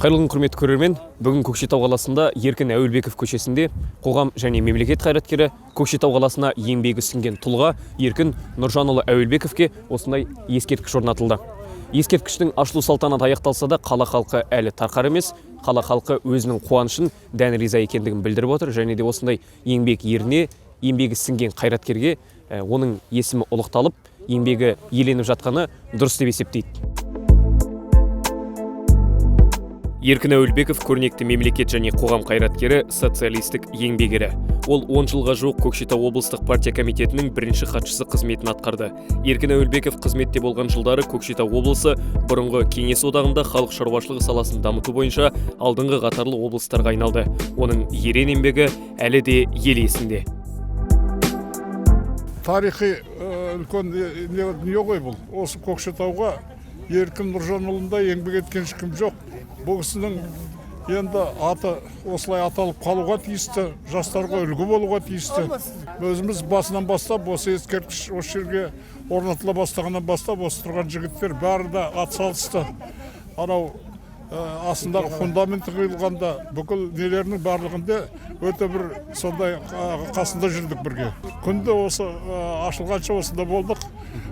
Қайырлы күн, құрметті көрермен. Бүгін Көкшетау қаласында Еркін Әуелбеков көшесінде қоғам және мемлекет қайраткері, Көкшетау қаласына еңбегі сіңген тұлға Еркін Нұржанұлы Әуелбековке осындай ескерткіш орнатылды. Ескерткіштің ашылу салтанаты аяқталса да, қала халқы әлі тарқар емес. Қала халқы өзінің қуанышын, дән риза екендігін білдіріп отыр, және де осындай еңбек еріне, еңбегі сіңген қайраткерге оның есімі ұлықталып, еңбегі еленіп жатқаны дұрыс деп есептейді. Еркін Әуелбеков көрнекті мемлекет және қоғам қайраткері, социалистік еңбек ері. Ол 10 жылға жуық Көкшетау облыстық партия комитетінің бірінші хатшысы қызметін атқарды. Еркін Әуелбеков қызметте болған жылдары Көкшетау облысы бұрынғы Кеңес одағында халық шаруашылығы саласын дамыту бойынша алдыңғы қатарлы облыстарға айналды. Оның ерен еңбегі әлі де ел есінде. Тарихи үлкен дүние ғой бұл. Осы Көкшетауға Еркін Нұржанұлында еңбек еткен ешкім жоқ. Бұл кісінің енді аты осылай аталып қалуға тиісті, жастарға үлгі болуға тиісті. Өзіміз басынан бастап, осы ескерткіш осы жерге орнатыла бастағаннан бастап, осы тұрған жігіттер бәрі де атсалысты. Анау астындағы фундаменті құйылғанда бүкіл нелерінің барлығында өте бір сондай қасында жүрдік бірге. Күнде осы ашылғанша осында болдық.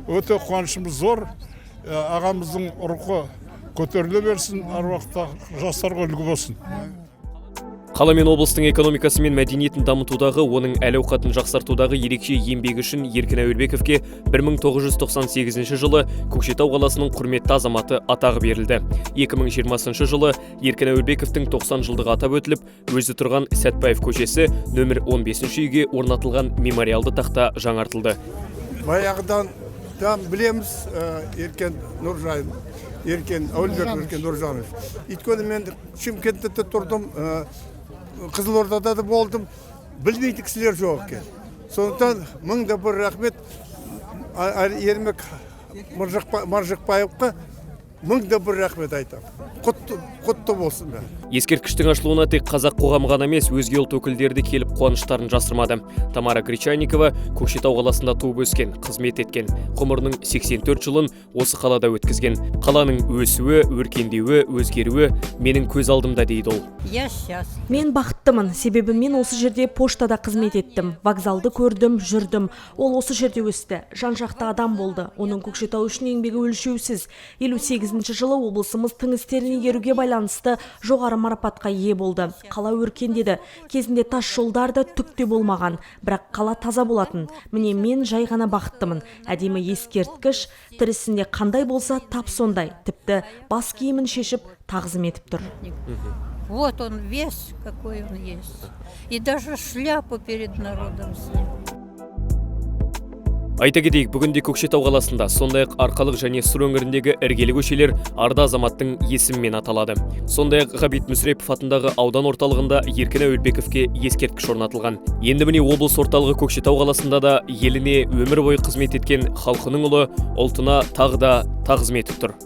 Өте қуанышымыз зор. Ағамыздың рухы көтеріле берсін, аруақта жастарға үлгі болсын. Қала мен облыстың экономикасы мен мәдениетін дамытудағы, оның әл-ауқатын жақсартудағы ерекше еңбегі үшін Еркін Әуелбековке 1998 жылы Көкшетау қаласының құрметті азаматы атағы берілді. 2020 жылы Еркін Әуелбековтің 90 жылдығы атап өтіліп, өзі тұрған Сәтбаев көшесі нөмір 15 үйге орнатылған мемориалды тақта жаңартылды. Баяғыдан білеміз Еркін Нұржан, Еркін Әуелбеков, Еркін Нұржанович. Өйткені мен Шымкентте тұрдым, Қызылордада да болдым, білмейтін кісілер жоқ екен. Сондықтан мыңда бір рахмет Ермек Маржықпаевқа мыңда бір рахмет айтам. Құтты болсын да. Ескерткіштің ашылуына тек қазақ қоғамы ғана емес, өзге ұлт өкілдері де келіп қуаныштарын жасырмады. Тамара Гречанникова Көкшетау қаласында туып өскен, қызмет еткен. Ғұмырының 84 жылын осы қалада өткізген. Қаланың өсуі, өркендеуі, өзгеруі менің көз алдымда дейді ол. Мен бақыттымын, себебі мен осы жерде поштада қызмет еттім. Вокзалды көрдім, жүрдім. Ол осы жерде өсті. Жан-жақты адам болды. Оның Көкшетау үшін еңбегі өлшеусіз. 58 жылы облысымыз тың істерін игеруге байланысты жоғары марапатқа ие болды. Қала өркендеді. Кезінде тас жолдарда түкте болмаған, бірақ қала таза болатын. Міне мен жай ғана бақыттымын. Әдемі ескерткіш, тірісінде қандай болса тап сондай. Тіпті бас киімін шешіп тағзым етіп тұр. Вот он вес, какой он есть. И даже шляпу перед народом снял. Айта кетейік, бүгінде Көкшетау қаласында, сондай-ақ Арқалық және Сұр өңіріндегі іргелі көшелер арда азаматтың есімімен аталады. Сондай-ақ Ғабит Мүсірепов атындағы аудан орталығында Еркін Әуелбековке ескерткіш орнатылған. Енді міне облыс орталығы Көкшетау қаласында да еліне өмір бойы қызмет еткен халқының ұлы ұлтына тағы да тағзым етіп тұр.